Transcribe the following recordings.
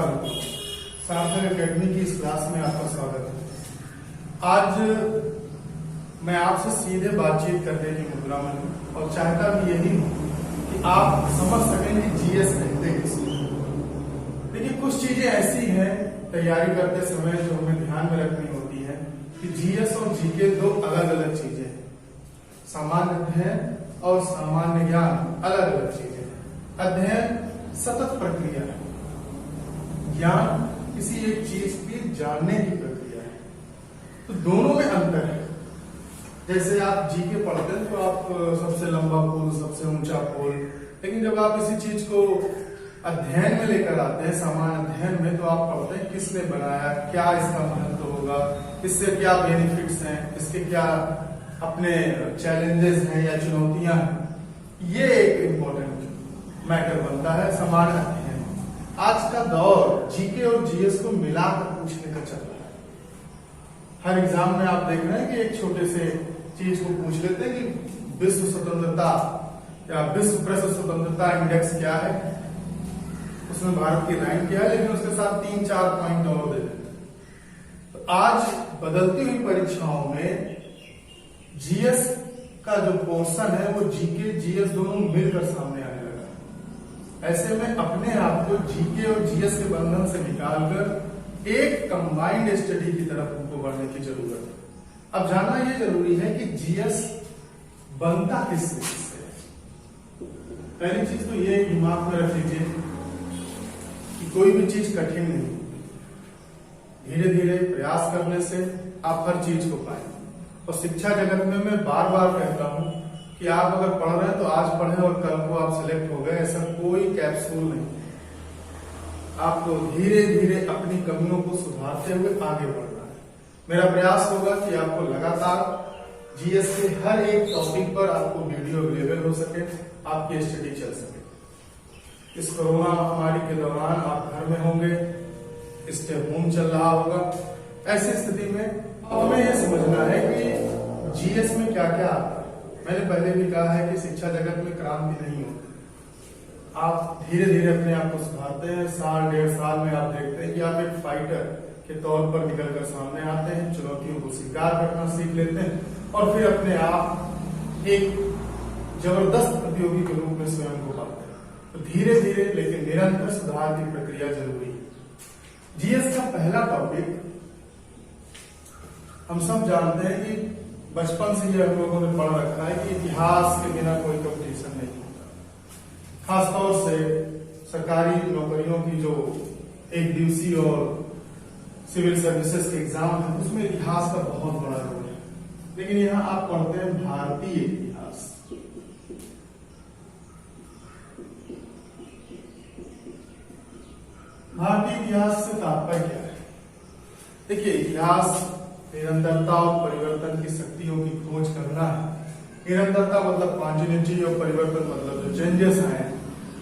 नमस्कार दोस्तों, सार्थक एकेडमी की इस क्लास में आपका स्वागत है। आज मैं आपसे सीधे बातचीत करने की मुद्रा में हूं और चाहता भी यही हूं कि आप समझ सकें कि जीएस कहते किसको। देखिए, कुछ चीजें ऐसी हैं तैयारी करते समय जो हमें ध्यान में रखनी होती है कि जीएस और जीके दो अलग अलग चीजें हैं। सामान्य अध्ययन और सामान्य ज्ञान अलग अलग चीजें हैं। अध्ययन सतत प्रक्रिया है, ज्ञान किसी एक चीज की जानने की प्रक्रिया है, तो दोनों में अंतर है। जैसे आप जीके पढ़ते हैं तो आप सबसे लंबा पुल, सबसे ऊंचा पुल, लेकिन जब आप इसी चीज को अध्ययन में लेकर आते हैं, सामान्य अध्ययन में, तो आप पढ़ते हैं किसने बनाया, क्या इसका महत्व होगा, इससे क्या बेनिफिट्स हैं, इसके क्या अपने चैलेंजेस हैं या चुनौतियां हैं। ये एक इम्पोर्टेंट मैटर बनता है सामान्य अध्ययन। आज का दौर जीके और जीएस को मिलाकर पूछने का चल रहा है। हर एग्जाम में आप देख रहे हैं कि एक छोटे से चीज को पूछ लेते हैं कि विश्व स्वतंत्रता या विश्व प्रेस स्वतंत्रता इंडेक्स क्या है, उसमें भारत की रैंक क्या है, लेकिन उसके साथ 3-4 पॉइंट और दे देते हैं। तो आज बदलती हुई परीक्षाओं में जीएस का जो पोर्शन है वो जीके जीएस दोनों मिलकर सामने आने लगा। ऐसे में अपने आप को जीके और जीएस के बंधन से निकालकर एक कंबाइंड स्टडी की तरफ उनको बढ़ने की जरूरत है। अब जानना यह जरूरी है कि जीएस बनता किससे है। पहली चीज तो ये दिमाग में रख लीजिए कि कोई भी चीज कठिन नहीं, धीरे धीरे प्रयास करने से आप हर चीज को पाएंगे। और शिक्षा जगत में मैं बार बार कहता हूं कि आप अगर पढ़ रहे हैं तो आज पढ़ें और कल को आप सिलेक्ट हो गए, ऐसा कोई कैप्सूल नहीं। आपको धीरे धीरे अपनी कमियों को सुधारते हुए आगे बढ़ना है। मेरा प्रयास होगा कि आपको लगातार जीएस के हर एक टॉपिक पर आपको वीडियो अवेलेबल हो सके, आपकी स्टडी चल सके। इस कोरोना महामारी के दौरान आप घर में होंगे, स्टे होम चल रहा होगा। ऐसी स्थिति में हमें यह समझना है कि जीएस में क्या क्या आता है। मैंने पहले भी कहा है कि शिक्षा जगत में क्रांति नहीं होती, आप धीरे धीरे अपने आप को सुधारते हैं। 1-1.5 साल में आप देखते हैं कि आप एक फाइटर के तौर पर निकलकर सामने आते हैं, चुनौतियों को स्वीकार करना सीख लेते हैं और फिर अपने आप एक जबरदस्त प्रतियोगी के रूप में स्वयं को पाते हैं। तो धीरे धीरे लेकिन निरंतर सुधार की प्रक्रिया जरूरी है। जीएस का पहला टॉपिक हम सब जानते हैं कि बचपन से ये हम लोगों ने पढ़ रखा है कि इतिहास के बिना कोई कंपटीशन नहीं होता। खासतौर से सरकारी नौकरियों की जो एक दिवसीय और सिविल सर्विसेज के एग्जाम है, उसमें इतिहास का बहुत बड़ा रोल है। लेकिन यहाँ आप पढ़ते हैं भारतीय इतिहास। भारतीय इतिहास से तात्पर्य क्या है? देखिए, इतिहास निरंतरता और परिवर्तन की शक्तियों की खोज करना है। निरंतरता मतलब कॉन्टिन्यूटी और परिवर्तन मतलब जो चेंजेस आए,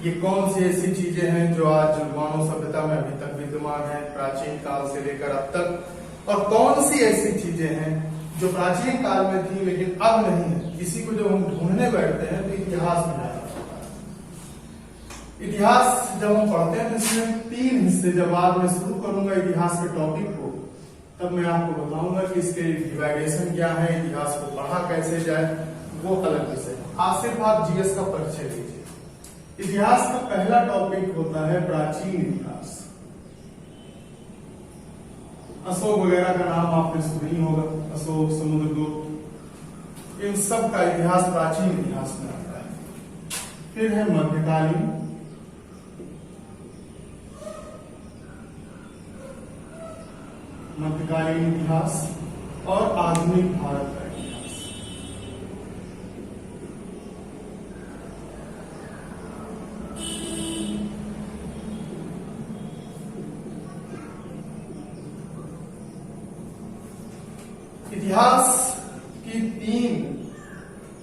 ये कौन सी ऐसी चीजें हैं जो आज मानव सभ्यता में अभी तक विद्यमान है, प्राचीन काल से लेकर अब तक, और कौन सी ऐसी चीजें हैं जो प्राचीन काल में थी लेकिन अब नहीं है। इसी को जब हम ढूंढने बैठते हैं तो इतिहास में जाना पड़ता है। इतिहास जब हम पढ़ते हैं तो इसमें 3 हिस्से, जब बाद में शुरू करूंगा इतिहास के टॉपिक को, तब मैं आपको बताऊंगा कि इसके डिवाइडेशन क्या है, इतिहास को पढ़ा कैसे जाए, वो अलग विषय है। आज सिर्फ आप जीएस का परिचय लीजिए। इतिहास का पहला टॉपिक होता है प्राचीन इतिहास। अशोक वगैरह का नाम आपने सुना ही होगा, अशोक, समुद्रगुप्त, इन सब का इतिहास प्राचीन इतिहास में आता है। फिर है मध्यकालीन, मध्यकालीन इतिहास और आधुनिक भारत का इतिहास। इतिहास की 3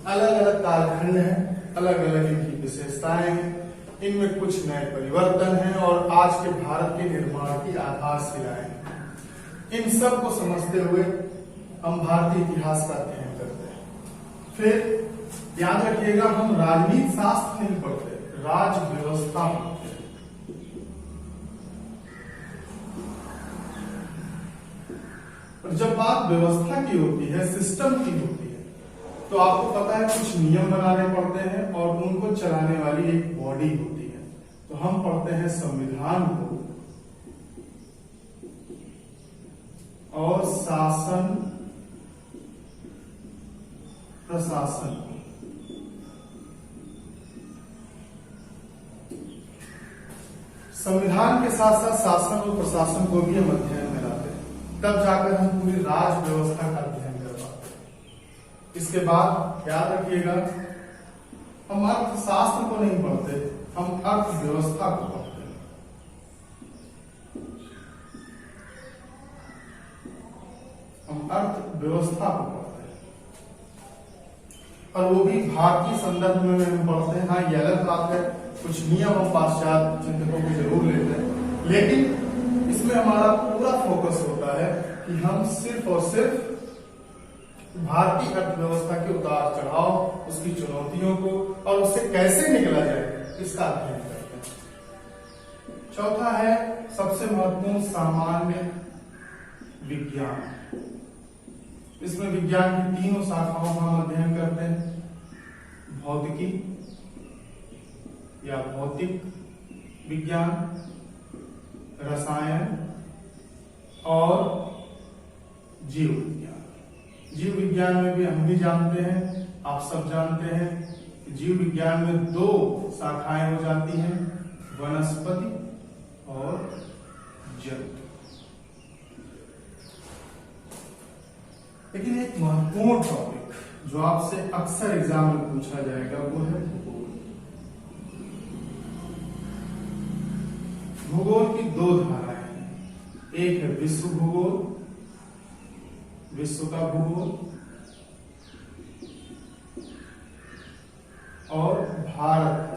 अलग अलग कालखंड हैं, अलग अलग इनकी विशेषताएं हैं, इनमें कुछ नए परिवर्तन हैं और आज के भारत के निर्माण की आधारशिलाएं हैं। इन सब को समझते हुए हम भारतीय इतिहास का अध्ययन करते हैं। फिर याद रखिएगा, हम राजनीति शास्त्र नहीं पढ़ते, राज व्यवस्था पढ़ते हैं। और जब बात व्यवस्था की होती है, सिस्टम की होती है, तो आपको पता है कुछ नियम बनाने पड़ते हैं और उनको चलाने वाली एक बॉडी होती है। तो हम पढ़ते हैं संविधान को और शासन प्रशासन को। संविधान के साथ साथ शासन और प्रशासन को भी हम अध्ययन में लाते हैं, तब जाकर हम पूरी राज व्यवस्था का अध्ययन कर पाते हैं। इसके बाद याद रखिएगा, हम अर्थशास्त्र को नहीं पढ़ते, हम अर्थव्यवस्था को पढ़ते हैं। हम अर्थव्यवस्था को पढ़ते हैं और वो भी भारतीय संदर्भ में हम पढ़ते हैं। हाँ, ये अलग बात है, कुछ नियम हम पाश्चात्य चिंतकों को जरूर लेते हैं, लेकिन इसमें हमारा पूरा फोकस होता है कि हम सिर्फ और सिर्फ भारतीय अर्थव्यवस्था के उतार चढ़ाव, उसकी चुनौतियों को और उससे कैसे निकला जाए, इसका अध्ययन करते हैं। चौथा है सबसे महत्वपूर्ण, सामान्य विज्ञान। इसमें विज्ञान की तीनों शाखाओं का हम अध्ययन करते हैं, भौतिकी या भौतिक विज्ञान, रसायन और जीव विज्ञान। जीव विज्ञान में भी हम भी जानते हैं, आप सब जानते हैं कि जीव विज्ञान में दो शाखाएं हो जाती हैं, वनस्पति और जंतु। लेकिन एक महत्वपूर्ण टॉपिक जो आपसे अक्सर एग्जाम में पूछा जाएगा वो है भूगोल। भूगोल की दो धाराएं हैं, एक है विश्व भूगोल, विश्व का भूगोल, और भारत।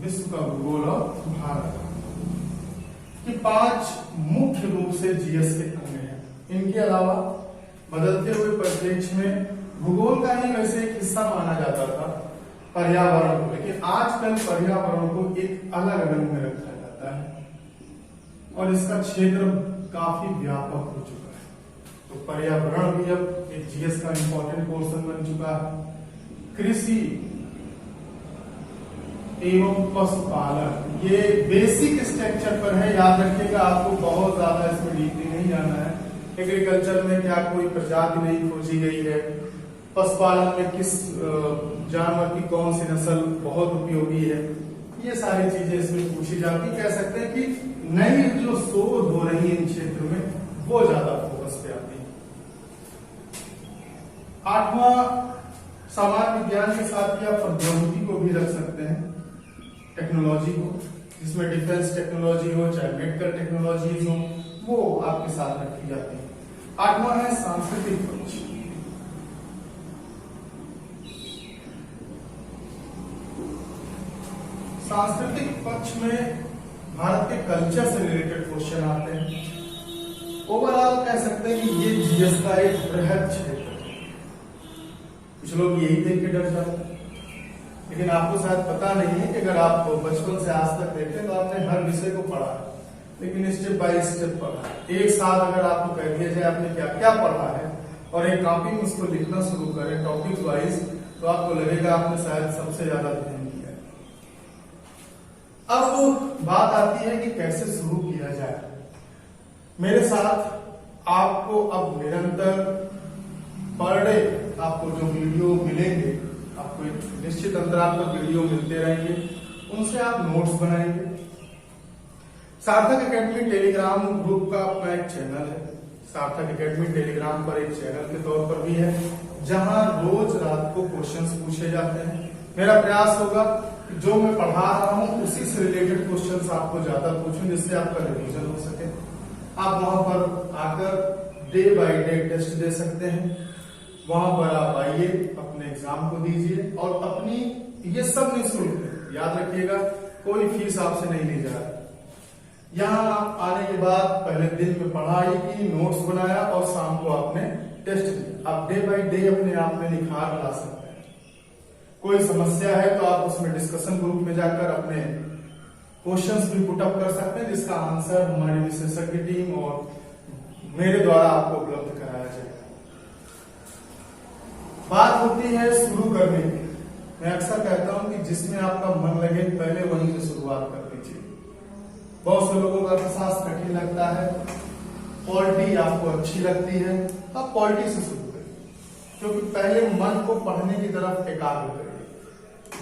विश्व का भूगोल और भारत, ये 5 मुख्य रूप से जीएस के अंग हैं। इनके अलावा बदलते हुए परिप्रेक्ष्य में भूगोल का ही वैसे एक हिस्सा माना जाता था पर्यावरण को, लेकिन आजकल पर्यावरण को एक अलग रंग में रखा जाता है और इसका क्षेत्र काफी व्यापक हो चुका है। तो पर्यावरण भी अब एक जीएस का इंपॉर्टेंट पोर्शन बन चुका है। कृषि एवं पशुपालन, ये बेसिक स्ट्रक्चर पर है, याद रखिएगा, आपको बहुत ज्यादा इसमें डीपली नहीं जाना है। एग्रीकल्चर में क्या कोई प्रजाति नहीं खोजी गई है, पशुपालन में किस जानवर की कौन सी नस्ल बहुत उपयोगी है, ये सारी चीजें इसमें पूछी जाती। कह सकते हैं कि नई जो शोध हो रही है इन क्षेत्र में वो ज्यादा फोकस पे आती है। 8वां सामान्य विज्ञान के साथ ही आप प्रौद्योगिकी को भी रख सकते हैं, टेक्नोलॉजी को, जिसमें डिफेंस टेक्नोलॉजी हो चाहे मेडिकल टेक्नोलॉजीज हो, वो आपके साथ रखी जाती है। 8वां है सांस्कृतिक पक्ष। सांस्कृतिक पक्ष में भारत के कल्चर से रिलेटेड क्वेश्चन आते हैं। ओवरऑल कह सकते हैं कि ये जीएस का एक बृहद क्षेत्र है। कुछ लोग यही देख के डर जाते हैं, लेकिन आपको शायद पता नहीं है कि अगर आप बचपन से आज तक देखें तो आपने हर विषय को पढ़ा है, लेकिन स्टेप बाय स्टेप पढ़ा है। एक साथ अगर आपको कह दिया जाए आपने क्या क्या पढ़ा है और एक कॉपी में उसको लिखना शुरू करें टॉपिक वाइज, तो आपको लगेगा आपने शायद सबसे ज्यादा अध्ययन किया है। अब बात आती है कि कैसे शुरू किया जाए। मेरे साथ आपको अब निरंतर पर डे आपको जो वीडियो मिलेंगे, आपको एक निश्चित अंतराल पर वीडियो मिलते रहेंगे, उनसे आप नोट्स बनाएंगे। सार्थक एकेडमी टेलीग्राम ग्रुप का अपना एक चैनल है, सार्थक एकेडमी टेलीग्राम पर एक चैनल के तौर पर भी है, जहां रोज रात को क्वेश्चंस पूछे जाते हैं। मेरा प्रयास होगा कि जो मैं पढ़ा रहा हूं उसी से रिलेटेड क्वेश्चंस आपको ज्यादा पूछूं, जिससे आपका रिवीजन हो सके। आप वहां पर आकर डे बाय डे टेस्ट दे सकते हैं, वहां पर आप आइए, अपने एग्जाम को दीजिए और अपनी, ये सब निःशुल्क है, याद रखिएगा, कोई फीस आपसे नहीं ली जा रही। यहाँ आप आने के बाद पहले दिन में पढ़ाई की, नोट्स बनाया और शाम को आपने टेस्ट दिया। आप डे बाय डे अपने आप में निखार ला सकते हैं। कोई समस्या है तो आप उसमें डिस्कशन ग्रुप में जाकर अपने क्वेश्चंस भी पुट अप कर सकते हैं, जिसका आंसर हमारी विशेषज्ञ टीम और मेरे द्वारा आपको उपलब्ध कराया जाएगा। बात होती है शुरू करने की। मैं अक्सर कहता हूं कि जिसमें आपका मन लगे पहले वहीं से शुरुआत कर दीजिए। बहुत से लोगों को अर्थशास्त्र कठिन लगता है, पॉलिटी आपको अच्छी लगती है, आप पॉलिटी से शुरू करिए, क्योंकि पहले मन को पढ़ने की तरफ एकाग्र करिए।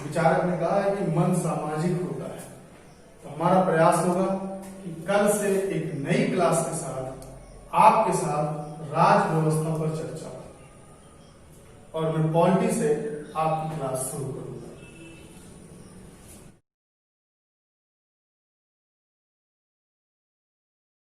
विचारक ने कहा है कि मन सामाजिक होता है, तो हमारा प्रयास होगा कि कल से एक नई क्लास के साथ आपके साथ राज व्यवस्था पर चर्चा, और मैं पॉलिटी से आपकी क्लास शुरू करूंगा।